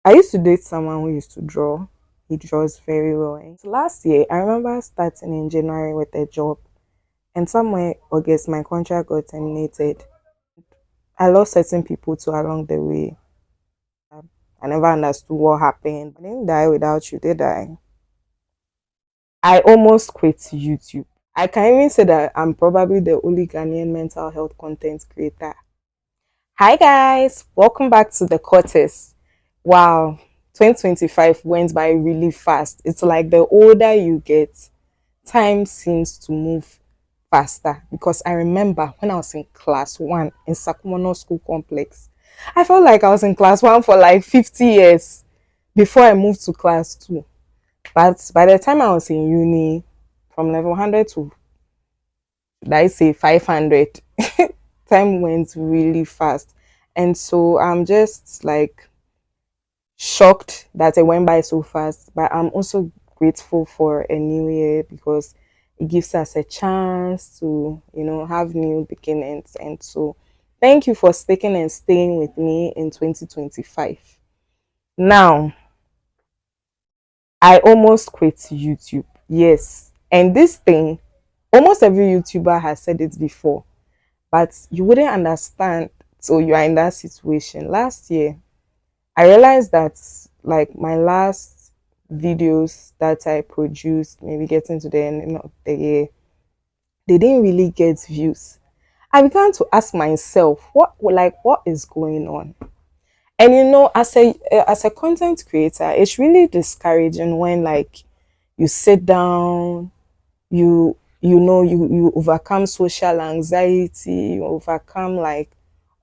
I used to date someone who used to draw. He draws very well. And last year, I remember starting in January with a job, and somewhere August, my contract got terminated. I lost certain people too along the way. I never understood what happened. I didn't die without you, did I? I almost quit YouTube. I can even say that I'm probably the only Ghanaian mental health content creator. Hi guys, welcome back to the Quarters. Wow, 2025 went by really fast. It's like the older you get, time seems to move faster. Because I remember when I was in class one in Sakumono School Complex, I felt like I was in class one for like 50 years before I moved to class two. But by the time I was in uni, from level 100 to, did I say 500, time went really fast. And so I'm just like shocked that it went by so fast, but I'm also grateful for a new year because it gives us a chance to, have new beginnings. And so thank you for sticking and staying with me in 2025. Now, I almost quit YouTube. Yes. And this thing, almost every YouTuber has said it before, but you wouldn't understand till you are in that situation. Last year, I realized that like my last videos that I produced, maybe getting to the end of the year, they didn't really get views. I began to ask myself, what is going on? And as a content creator, it's really discouraging when like you sit down, you overcome social anxiety, you overcome like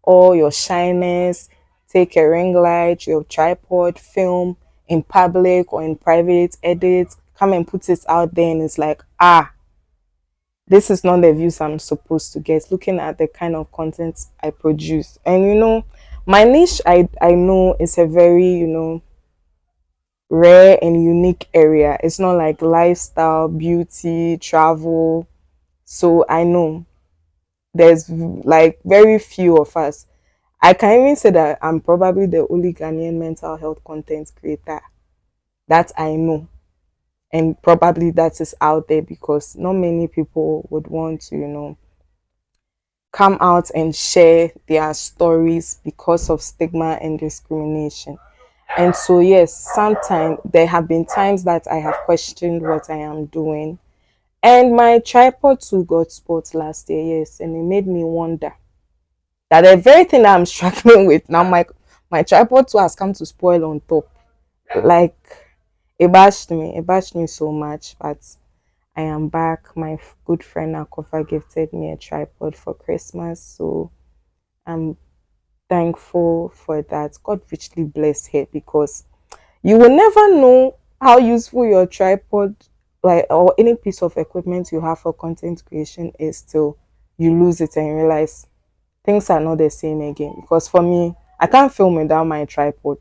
all your shyness, take a ring light, your tripod, film in public or in private, edit, come and put it out there, and it's like, this is not the views I'm supposed to get, looking at the kind of content I produce. And my niche, I know, is a very, rare and unique area. It's not like lifestyle, beauty, travel. So I know there's like very few of us. I can even say that I'm probably the only Ghanaian mental health content creator that I know. And probably that is out there because not many people would want to, come out and share their stories because of stigma and discrimination. And so, yes, sometimes there have been times that I have questioned what I am doing. And my tripod too got spoiled last year, yes, and it made me wonder that the very thing that I'm struggling with now, my tripod too has come to spoil on top. Like it bashed me so much, but I am back. My good friend Akofa gifted me a tripod for Christmas, so I'm thankful for that. God richly bless her because you will never know how useful your tripod, like, or any piece of equipment you have for content creation is till you lose it and you realize things are not the same again. Because for me, I can't film without my tripod.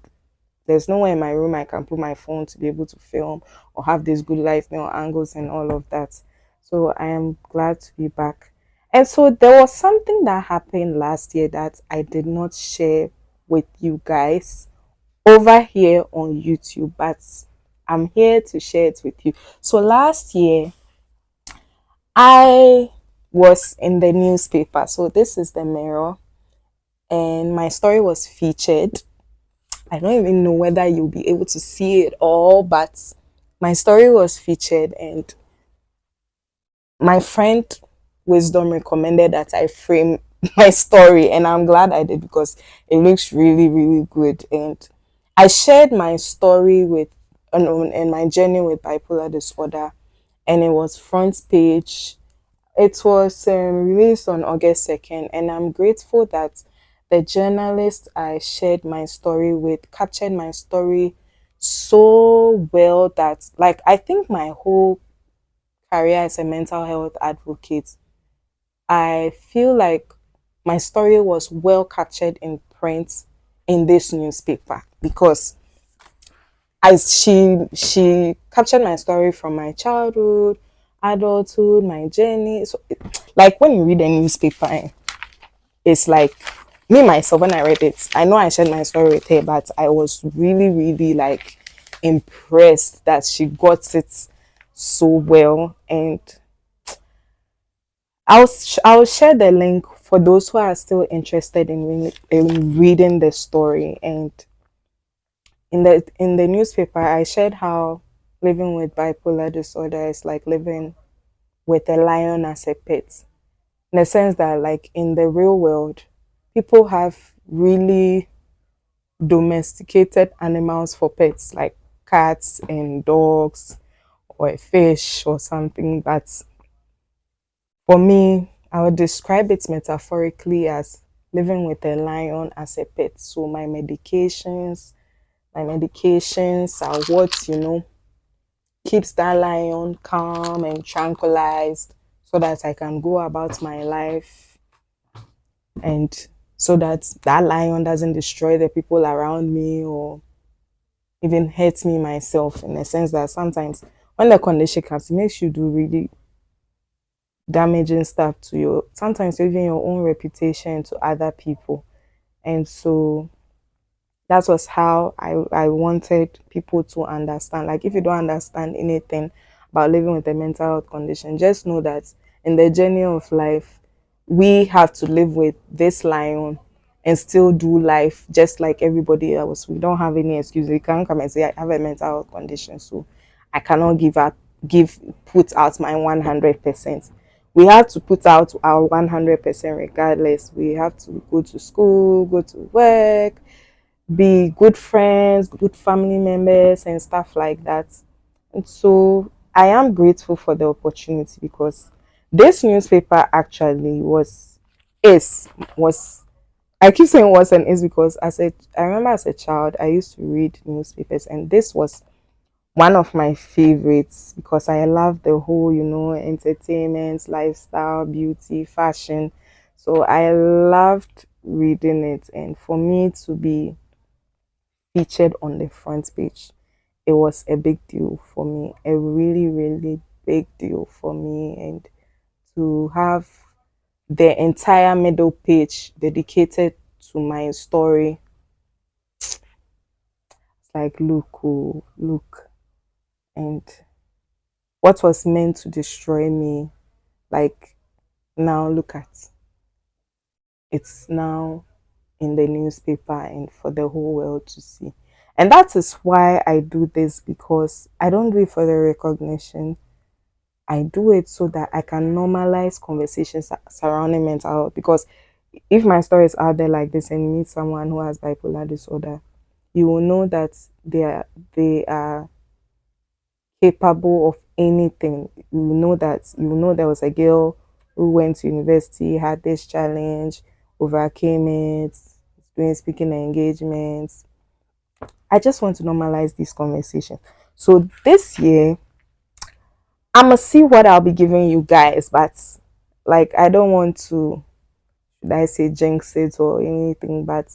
There's nowhere in my room I can put my phone to be able to film or have this good lighting or angles and all of that. So I am glad to be back. And so there was something that happened last year that I did not share with you guys over here on YouTube, but I'm here to share it with you. So last year, I was in the newspaper. So this is the Mirror, and my story was featured. I don't even know whether you'll be able to see it all, but my story was featured, and my friend Wisdom recommended that I frame my story, and I'm glad I did because it looks really, really good. And I shared my story with and my journey with bipolar disorder, and it was front page. It was released on August 2nd, and I'm grateful that the journalist I shared my story with captured my story so well that, like, I think my whole career as a mental health advocate, I feel like my story was well captured in print in this newspaper because she captured my story from my childhood, adulthood, my journey. So like when you read a newspaper, it's like me myself, when I read it, I know I shared my story with her, but I was really, really like impressed that she got it so well. And I'll share the link for those who are still interested in reading the story. And in the newspaper, I shared how living with bipolar disorder is like living with a lion as a pet, in the sense that like in the real world, people have really domesticated animals for pets, like cats and dogs or a fish or something. But for me, I would describe it metaphorically as living with a lion as a pet. So my medications are what, keeps that lion calm and tranquilized, so that I can go about my life, and so that that lion doesn't destroy the people around me or even hurt me myself, in the sense that sometimes when the condition comes, it makes you do really damaging stuff to your, sometimes even your own reputation, to other people. And so that was how I wanted people to understand. Like, if you don't understand anything about living with a mental health condition, just know that in the journey of life, we have to live with this lion and still do life just like everybody else. We don't have any excuse. You can't come and say I have a mental health condition, so I cannot give put out my 100%. We have to put out our 100% regardless. We have to go to school, go to work, be good friends, good family members, and stuff like that. And so I am grateful for the opportunity, because this newspaper actually is was I keep saying was and is, because I remember as a child I used to read newspapers, and this was one of my favorites, because I love the whole, entertainment, lifestyle, beauty, fashion. So I loved reading it, and for me to be featured on the front page, it was a big deal for me, a really, really big deal for me. And to have the entire middle page dedicated to my story, it's like, look, oh, look. And what was meant to destroy me, like, now look at, it's now in the newspaper and for the whole world to see. And that is why I do this, because I don't do it for the recognition. I do it so that I can normalize conversations surrounding mental health. Because if my story is out there like this and you meet someone who has bipolar disorder, you will know that they are capable of anything. You will know there was a girl who went to university, had this challenge, overcame it, doing speaking engagements. I just want to normalize this conversation. So this year, I'ma see what I'll be giving you guys, but like, I don't want to, should I say, jinx it or anything, but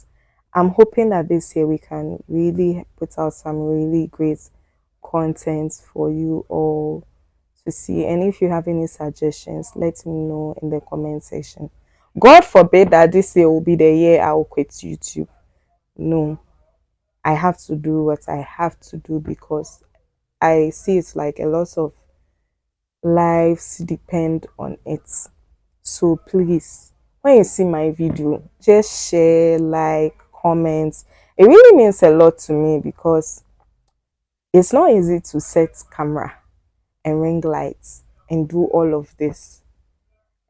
I'm hoping that this year we can really put out some really great content for you all to see. And if you have any suggestions, let me know in the comment section. God forbid that this year will be the year I will quit YouTube. No, I have to do what I have to do, because I see it's like a lot of lives depend on it. So please, when you see my video, just share, like, comment. It really means a lot to me, because it's not easy to set camera and ring lights and do all of this,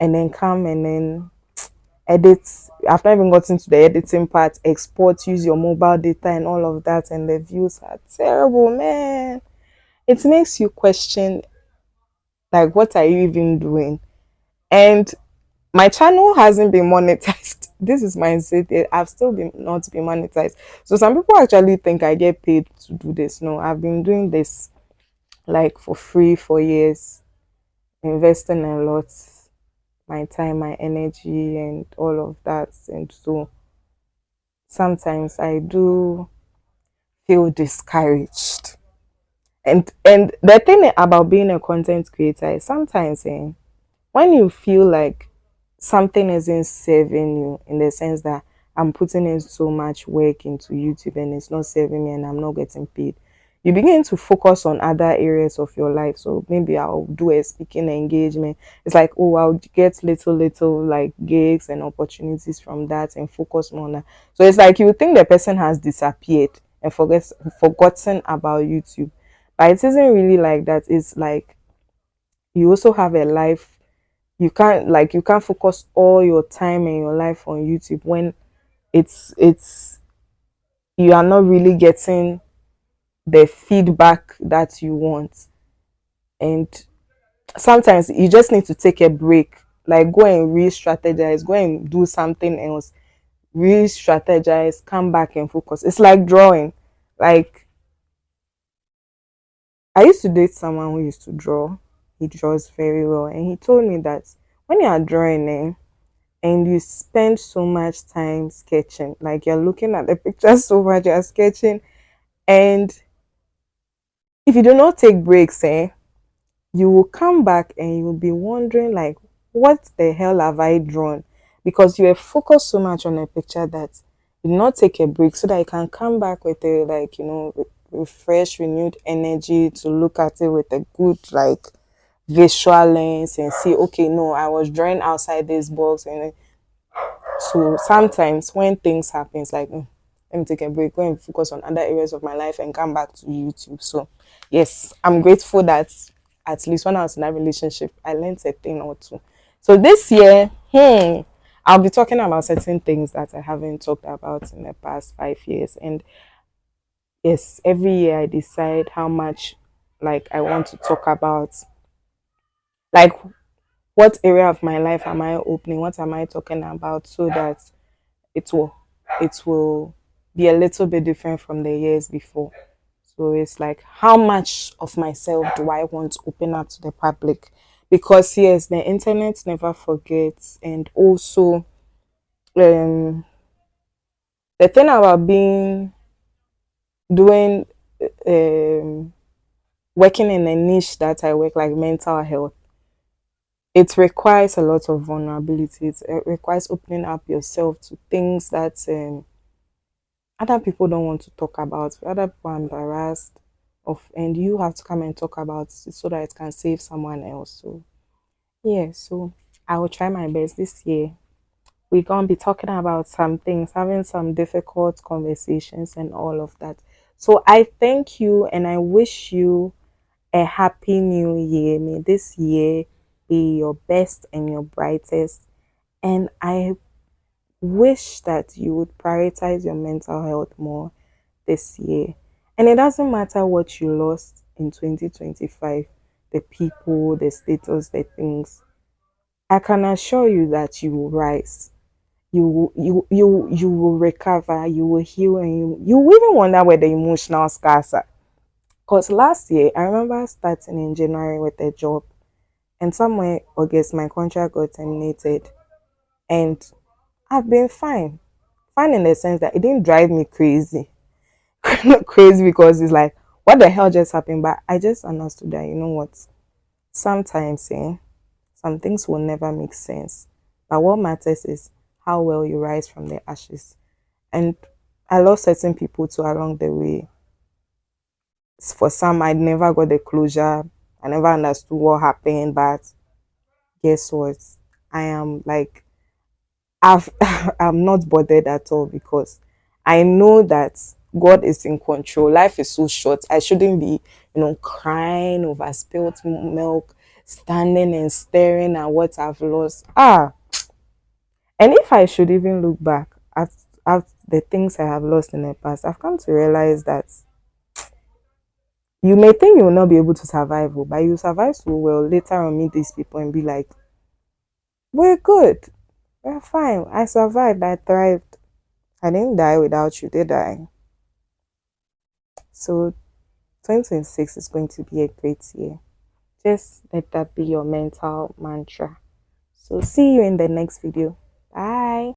and then come and then edit. I've not even gotten to the editing part, export, use your mobile data and all of that, and the views are terrible, man. It makes you question, like, what are you even doing? And my channel hasn't been monetized. This is my city. I've still been not been monetized. So some people actually think I get paid to do this. No, I've been doing this like for free for years, investing a lot, my time, my energy, and all of that. And so sometimes I do feel discouraged. And the thing about being a content creator is sometimes, when you feel like something isn't serving you, in the sense that I'm putting in so much work into YouTube and it's not serving me and I'm not getting paid, you begin to focus on other areas of your life. So maybe I'll do a speaking engagement. It's like, oh, I'll get little like gigs and opportunities from that and focus more on that. So it's like you would think the person has disappeared and forgotten about YouTube. But it isn't really like that. It's like you also have a life. You can't focus all your time and your life on YouTube when it's you are not really getting the feedback that you want. And sometimes you just need to take a break, like go and re-strategize, go and do something else, re-strategize, come back and focus. It's like drawing. Like, I used to date someone who used to draw. He draws very well, and he told me that when you are drawing and you spend so much time sketching, like you're looking at the picture so much, you're sketching, and if you do not take breaks, you will come back and you'll be wondering like, what the hell have I drawn? Because you have focused so much on a picture that you not take a break so that you can come back with a, like, refresh, renewed energy to look at it with a good, like, visual lens and see, okay, no, I was drawing outside this box. And so sometimes when things happen, it's like, let me take a break, go and focus on other areas of my life and come back to YouTube. So yes, I'm grateful that at least when I was in that relationship, I learned a thing or two. So this year, I'll be talking about certain things that I haven't talked about in the past 5 years. And yes, every year I decide how much, like, I want to talk about, like, what area of my life am I opening, what am I talking about, so that it will it will be a little bit different from the years before. So it's like, how much of myself do I want to open up to the public? Because yes, the internet never forgets. And also, um the thing about being doing working in a niche that I work, like mental health, it requires a lot of vulnerability. It requires opening up yourself to things that other people don't want to talk about, other people are embarrassed of, and you have to come and talk about it so that it can save someone else. So yeah, so I will try my best this year. We're gonna be talking about some things, having some difficult conversations and all of that. So I thank you and I wish you a happy new year. May this year be your best and your brightest. And I wish that you would prioritize your mental health more this year. And it doesn't matter what you lost in 2025, the people, the status, the things. I can assure you that you will rise. You will recover, you will heal, and you will even wonder where the emotional scars are. Because last year, I remember starting in January with a job, and somewhere August, my contract got terminated. And I've been fine. Fine in the sense that it didn't drive me crazy. Not crazy because it's like, what the hell just happened? But I just understood that, you know what? Sometimes, some things will never make sense. But what matters is how well you rise from the ashes. And I lost certain people too along the way. For some, I never got the closure. I never understood what happened. But guess what? I am like, I've I'm not bothered at all because I know that God is in control. Life is so short. I shouldn't be, crying over spilt milk, standing and staring at what I've lost. And if I should even look back at the things I have lost in the past, I've come to realize that you may think you will not be able to survive, but you survive so well. Later on, meet these people and be like, "We're good. We're fine. I survived. I thrived. I didn't die without you, did I?" So 2026 is going to be a great year. Just let that be your mental mantra. So see you in the next video. Bye.